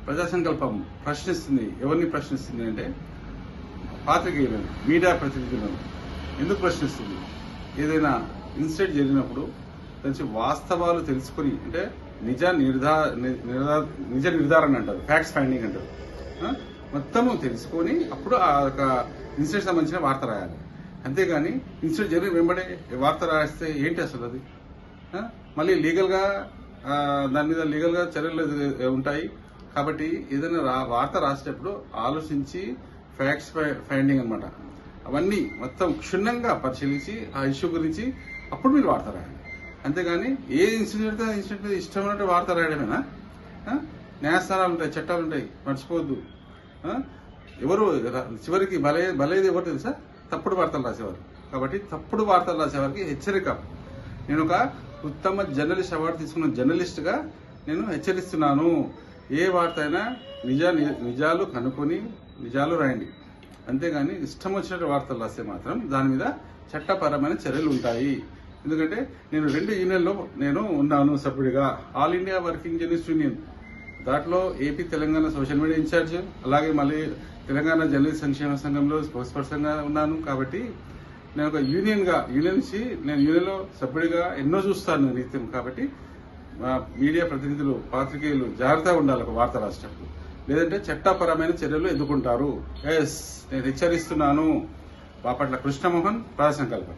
ప్రజా సంకల్పం ప్రశ్నిస్తుంది. ఎవరిని ప్రశ్నిస్తుంది అంటే పాత్రికేయులను, మీడియా ప్రతినిధులను. ఎందుకు ప్రశ్నిస్తుంది? ఏదైనా ఇన్సిడెంట్ జరిగినప్పుడు దాని వాస్తవాలు తెలుసుకుని, అంటే నిజ నిర్ధారణ అంటారు, ఫ్యాక్ట్స్ ఫైండింగ్ అంటారు. మొత్తము తెలుసుకొని అప్పుడు ఆ యొక్క ఇన్సిడెంట్ సంబంధించిన వార్త రాయాలి. అంతేగాని ఇన్సిడెంట్ జరిగిన వెంబడే వార్త రాస్తే ఏంటి అసలు అది? మళ్ళీ లీగల్గా దాని మీద లీగల్గా చర్యలు ఉంటాయి. కాబట్టి ఏదైనా వార్త రాసేటప్పుడు ఆలోచించి ఫ్యాక్ట్స్ ఫైండింగ్ అనమాట, అవన్నీ మొత్తం క్షుణ్ణంగా పరిశీలించి ఆ ఇష్యూ గురించి అప్పుడు మీరు వార్త రాయాలి. అంతేగాని ఏ ఇన్సిడెంట్ మీద ఇష్టమైనట్టు వార్త రాయడమేనా? న్యాయస్థానాలు ఉంటాయి, చట్టాలు ఉంటాయి, మర్చిపోవద్దు. ఎవరు చివరికి బలేది ఎవరు తెలుసా? తప్పుడు వార్తలు రాసేవారు. కాబట్టి తప్పుడు వార్తలు రాసేవారికి హెచ్చరిక. నేను ఒక ఉత్తమ జర్నలిస్ట్ అవార్డు తీసుకున్న జర్నలిస్ట్గా నేను హెచ్చరిస్తున్నాను. ఏ వార్త అయినా నిజాలు కనుక్కొని నిజాలు రాయండి. అంతేగాని ఇష్టం వచ్చినట్టు వార్తలు రాస్తే మాత్రం దాని మీద చట్టపరమైన చర్యలు ఉంటాయి. ఎందుకంటే నేను 2 యూనియన్లో నేను ఉన్నాను సభ్యుడిగా, all India working journalist union. దాంట్లో AP Telangana social media in charge, అలాగే మళ్ళీ తెలంగాణ జర్నలిస్ట్ సంక్షేమ సంఘంలో స్పోక్స్ పర్సన్గా ఉన్నాను. కాబట్టి నేను ఒక యూనియన్లో సభ్యుడిగా ఎన్నో చూస్తాను నిత్యం. కాబట్టి మీడియా ప్రతినిధులు, పాత్రికేయులు జాగ్రత్తగా ఉండాలి ఒక వార్త రాసేటప్పుడు, లేదంటే చట్టపరమైన చర్యలు ఎదుర్కొంటారు. నేను హెచ్చరిస్తున్నాను. బాపట్ల కృష్ణమోహన్, ప్రజా సంకల్పం.